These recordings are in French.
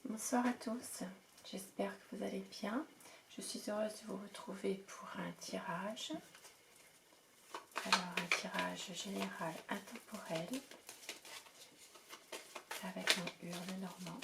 Bonsoir à tous, j'espère que vous allez bien. Je suis heureuse de vous retrouver pour un tirage. Alors un tirage général intemporel avec mon hurle normand.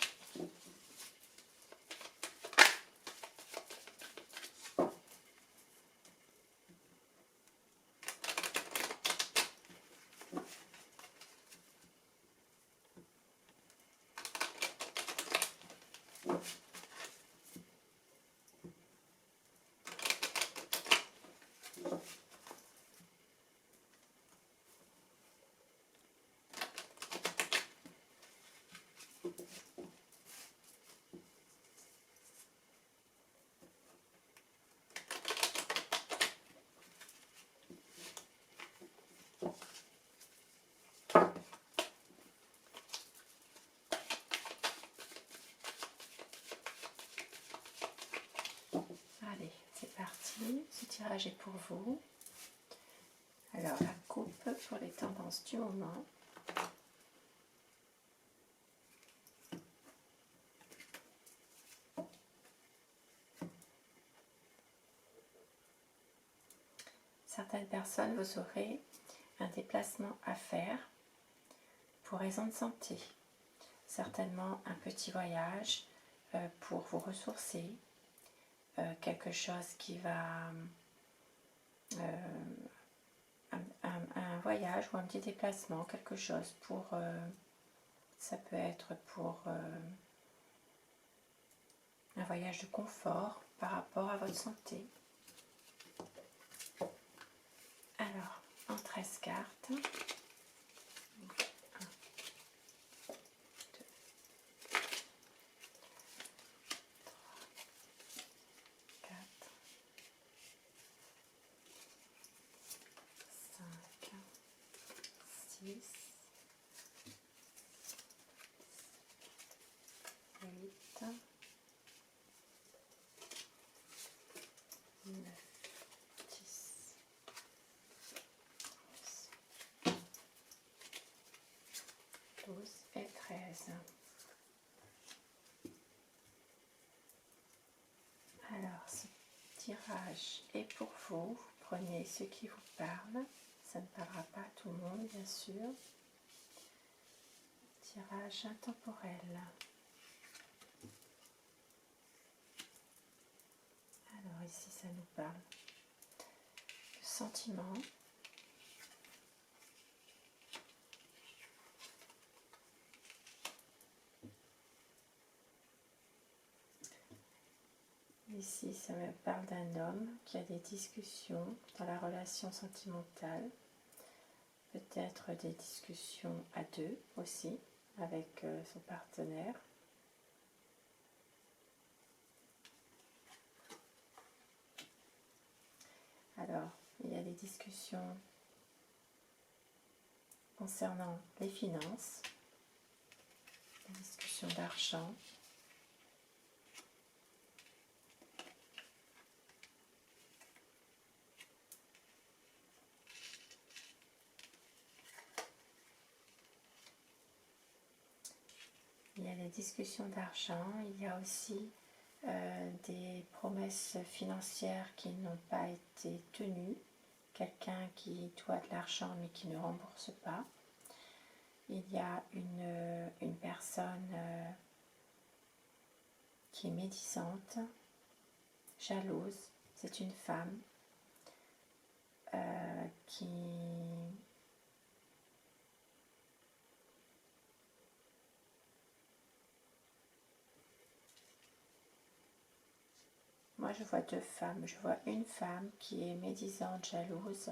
Allez, c'est parti, ce tirage est pour vous. Alors la coupe pour les tendances du moment. Certaines personnes, vous aurez un déplacement à faire pour raison de santé. Certainement un petit voyage pour vous ressourcer. Quelque chose qui va... un voyage ou un petit déplacement, quelque chose pour... ça peut être pour un voyage de confort par rapport à votre santé. Alors, en 13 cartes, 6, 8, 9, 10, 12 et 13. Alors, ce tirage est pour vous. Vous prenez ce qui vous parle. Ça ne parlera pas à tout le monde, bien sûr. Tirage intemporel. Alors ici, ça nous parle de sentiments. Ici, ça me parle d'un homme qui a des discussions dans la relation sentimentale. Peut-être des discussions à deux aussi, avec son partenaire. Alors, il y a des discussions concernant les finances, des discussions d'argent. Il y a des discussions d'argent, il y a aussi des promesses financières qui n'ont pas été tenues, quelqu'un qui doit de l'argent mais qui ne rembourse pas. Il y a une personne qui est médisante, jalouse, c'est une femme qui... Moi, je vois deux femmes. Je vois une femme qui est médisante, jalouse,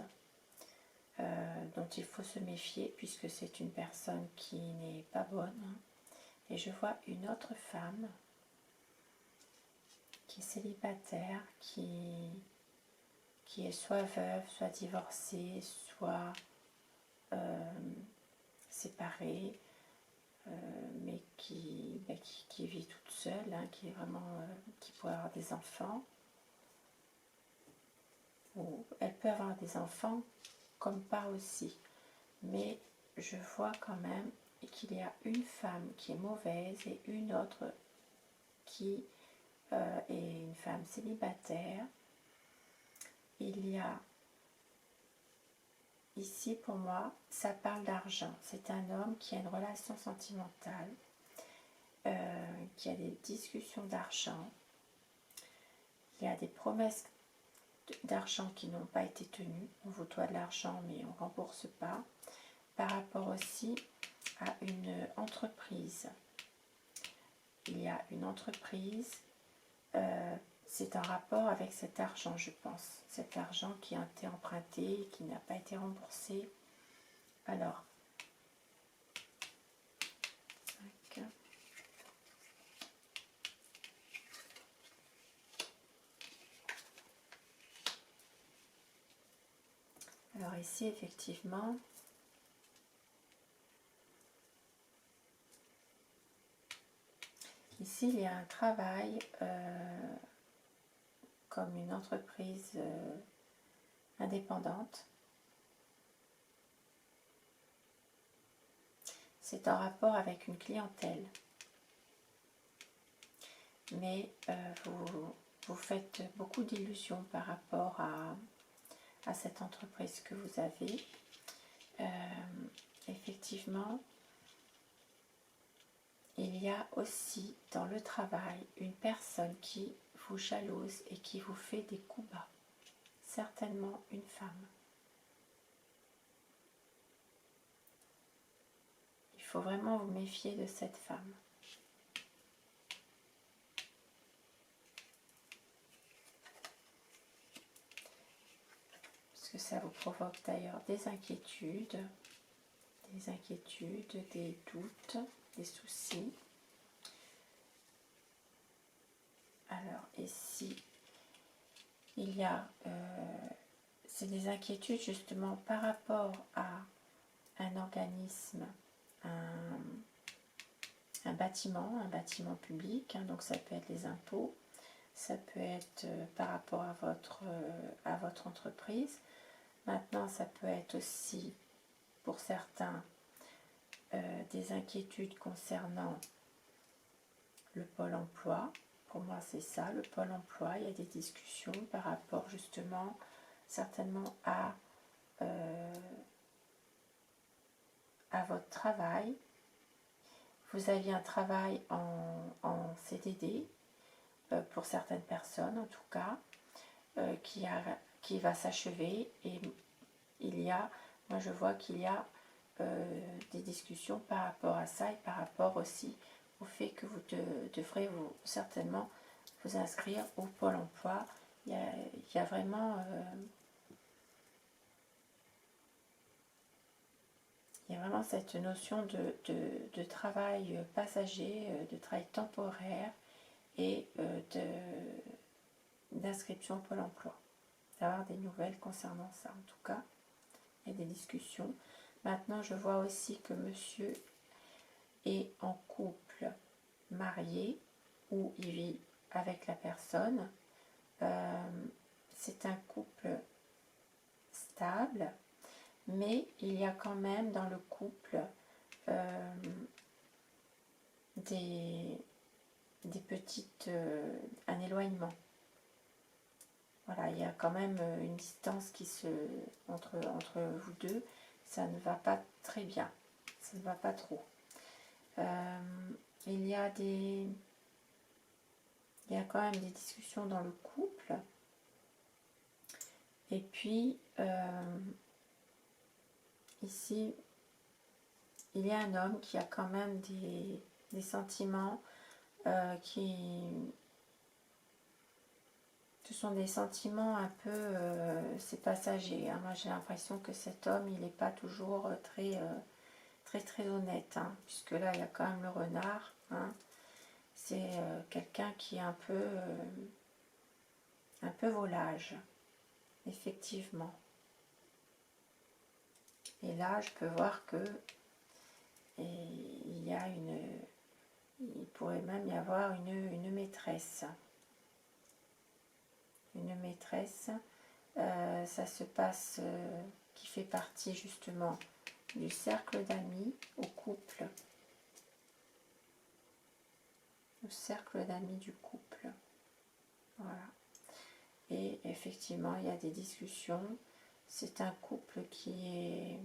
dont il faut se méfier puisque c'est une personne qui n'est pas bonne. Et je vois une autre femme qui est célibataire, qui est soit veuve, soit divorcée, soit séparée, mais qui vit toute seule, hein, qui est vraiment, qui pourrait avoir des enfants. Ou elle peut avoir des enfants comme pas aussi, mais je vois quand même qu'il y a une femme qui est mauvaise et une autre qui est une femme célibataire. Il y a ici, pour moi, ça parle d'argent. C'est un homme qui a une relation sentimentale, qui a des discussions d'argent. Il y a des promesses d'argent qui n'ont pas été tenues. On vous doit de l'argent, mais on ne rembourse pas. Par rapport aussi à une entreprise. Il y a une entreprise, c'est en rapport avec cet argent, je pense. Cet argent qui a été emprunté et qui n'a pas été remboursé. Alors, 5. Alors ici, effectivement, ici, il y a un travail comme une entreprise indépendante. C'est en rapport avec une clientèle. Mais vous faites beaucoup d'illusions par rapport à cette entreprise que vous avez. Effectivement, il y a aussi dans le travail une personne qui vous jalouse et qui vous fait des coups bas. Certainement une femme. Il faut vraiment vous méfier de cette femme. Parce que ça vous provoque d'ailleurs des inquiétudes, des doutes, des soucis. Alors ici, il y a, c'est des inquiétudes justement par rapport à un organisme, un bâtiment public, hein, donc ça peut être les impôts, ça peut être par rapport à votre entreprise. Maintenant, ça peut être aussi pour certains des inquiétudes concernant le pôle emploi. Pour moi, c'est ça, le pôle emploi. Il y a des discussions par rapport justement, certainement à votre travail. Vous aviez un travail en CDD, pour certaines personnes en tout cas, qui va s'achever, et il y a, moi je vois qu'il y a des discussions par rapport à ça, et par rapport aussi au fait que vous devrez certainement vous inscrire au Pôle emploi. Il y a vraiment cette notion de travail passager, de travail temporaire et d'inscription au Pôle emploi. D'avoir des nouvelles concernant ça en tout cas. Il y a des discussions. Maintenant, je vois aussi que monsieur est en couple, marié, ou il vit avec la personne. C'est un couple stable, mais il y a quand même dans le couple un éloignement. Voilà, il y a quand même une distance entre vous deux. Ça ne va pas très bien, ça ne va pas trop. Il y a quand même des discussions dans le couple. Et puis, ici, il y a un homme qui a quand même des sentiments ce sont des sentiments un peu, c'est passager. Hein. Moi, j'ai l'impression que cet homme, il n'est pas toujours très honnête. Hein, puisque là, il y a quand même le renard. Hein. C'est quelqu'un qui est un peu volage, effectivement. Et là, je peux voir que il pourrait même y avoir une maîtresse. Une maîtresse, ça se passe, qui fait partie justement du cercle d'amis au couple. le cercle d'amis du couple. Voilà. Et effectivement, il y a des discussions. C'est un couple qui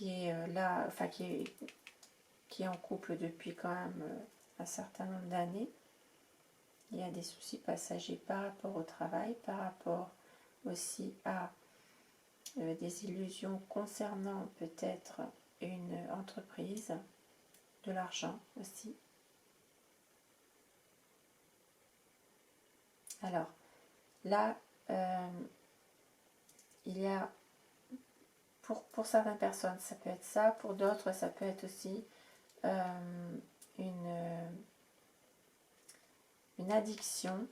est là, enfin qui est en couple depuis quand même un certain nombre d'années. Il y a des soucis passagers par rapport au travail, par rapport aussi à des illusions concernant peut-être une entreprise, de l'argent aussi. Alors là, il y a pour certaines personnes ça peut être ça, pour d'autres ça peut être aussi une addiction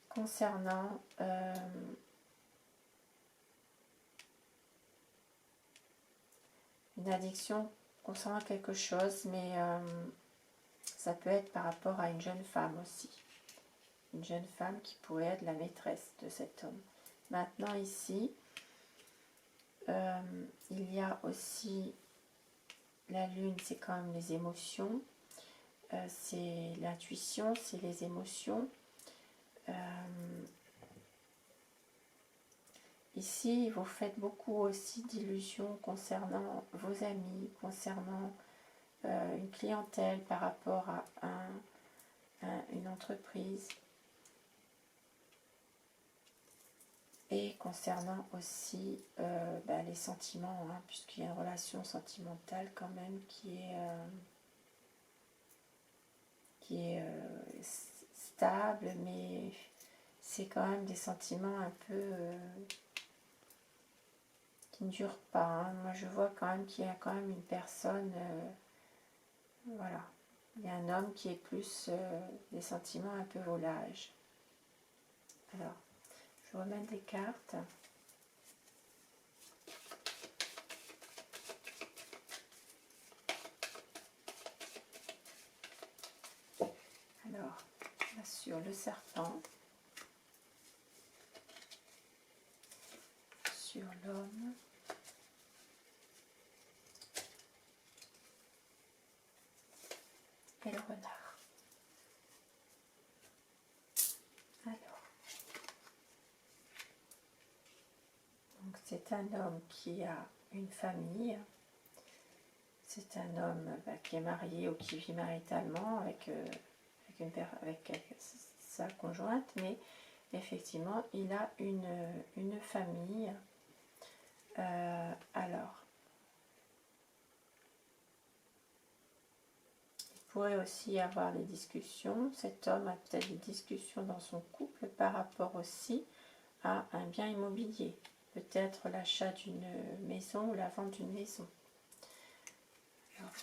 concernant quelque chose, mais ça peut être par rapport à une jeune femme aussi. Une jeune femme qui pourrait être la maîtresse de cet homme. Maintenant ici, il y a aussi la lune, c'est quand même les émotions, c'est l'intuition, c'est les émotions. Ici, vous faites beaucoup aussi d'illusions concernant vos amis, concernant une clientèle par rapport à une entreprise. Et concernant aussi les sentiments, hein, puisqu'il y a une relation sentimentale quand même qui est stable, mais c'est quand même des sentiments un peu qui ne durent pas. Hein. Moi je vois quand même qu'il y a quand même une personne, voilà, il y a un homme qui est plus des sentiments un peu volages. Alors, je vais remettre des cartes. Alors, là, sur le serpent, sur l'homme, et le renard. Alors, donc c'est un homme qui a une famille. C'est un homme qui est marié ou qui vit maritalement avec sa conjointe, mais effectivement, il a une famille. Alors, il pourrait aussi y avoir des discussions. Cet homme a peut-être des discussions dans son couple par rapport aussi à un bien immobilier. Peut-être l'achat d'une maison ou la vente d'une maison. Alors,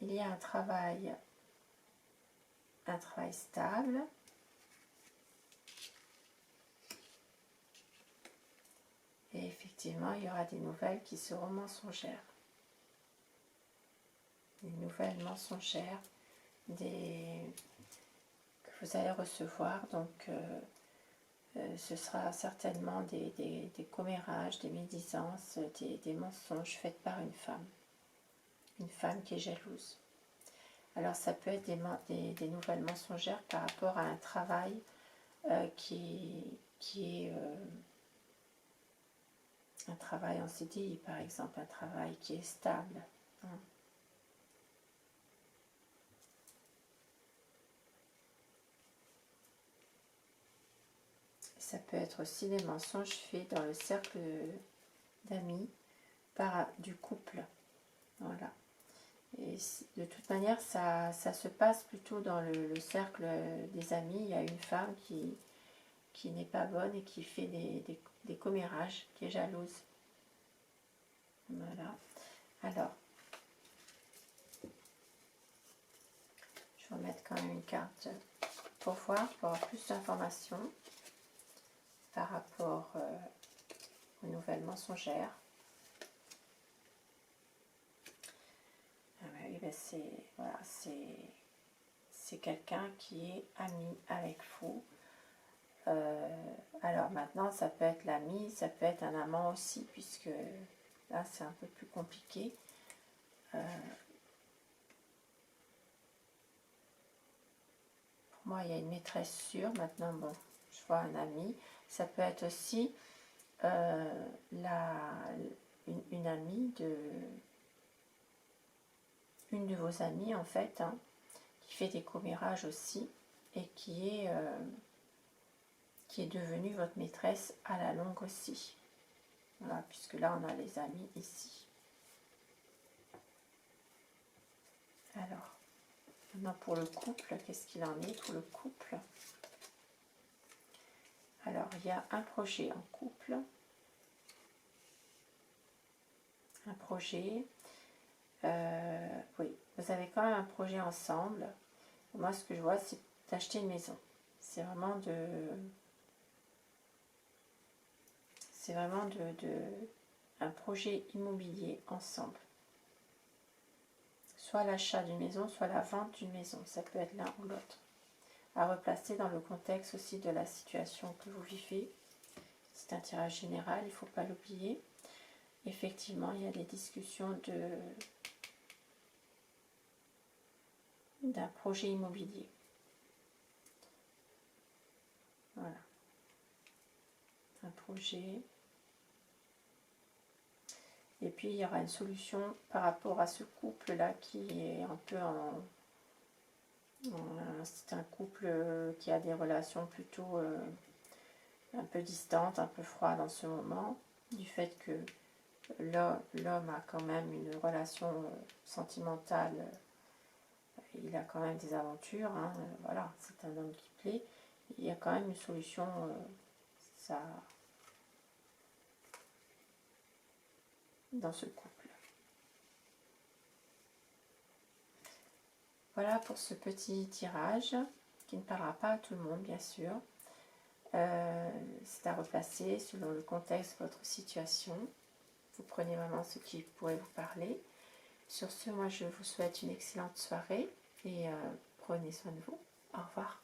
il y a un travail stable. Et effectivement, il y aura des nouvelles qui seront mensongères. Des nouvelles mensongères que vous allez recevoir. Donc, ce sera certainement des commérages, des médisances, des mensonges faits par une femme. Une femme qui est jalouse. Alors, ça peut être des nouvelles mensongères par rapport à un travail qui est un travail en CDI, par exemple, un travail qui est stable. Hein. Ça peut être aussi des mensonges faits dans le cercle d'amis du couple. Voilà. Et de toute manière, ça se passe plutôt dans le cercle des amis. Il y a une femme qui n'est pas bonne et qui fait des commérages, qui est jalouse. Voilà. Alors, je vais remettre quand même une carte pour voir, pour avoir plus d'informations par rapport aux nouvelles mensongères. Ah ben oui, ben c'est c'est quelqu'un qui est ami avec vous. Alors maintenant, ça peut être l'ami, ça peut être un amant aussi, puisque là, c'est un peu plus compliqué. Pour moi, il y a une maîtresse sûre. Maintenant, bon, je vois un ami. Ça peut être aussi une amie une de vos amies, en fait, hein, qui fait des commérages aussi, et qui est devenue votre maîtresse à la longue aussi. Voilà, puisque là, on a les amis ici. Alors, maintenant pour le couple, qu'est-ce qu'il en est pour le couple? Alors, il y a un projet en couple. Un projet. Oui, vous avez quand même un projet ensemble. Moi, ce que je vois, c'est d'acheter une maison. C'est vraiment un projet immobilier ensemble. Soit l'achat d'une maison, soit la vente d'une maison. Ça peut être l'un ou l'autre. À replacer dans le contexte aussi de la situation que vous vivez. C'est un tirage général, il ne faut pas l'oublier. Effectivement, il y a des discussions d'un projet immobilier. Voilà. Un projet. Et puis, il y aura une solution par rapport à ce couple-là qui est un peu c'est un couple qui a des relations plutôt un peu distantes, un peu froides en ce moment, du fait que l'homme a quand même une relation sentimentale, il a quand même des aventures, hein, voilà, c'est un homme qui plaît. Il y a quand même une solution, dans ce couple. Voilà pour ce petit tirage qui ne parlera pas à tout le monde, bien sûr. C'est à replacer selon le contexte de votre situation. Vous prenez vraiment ce qui pourrait vous parler. Sur ce, moi je vous souhaite une excellente soirée et prenez soin de vous. Au revoir.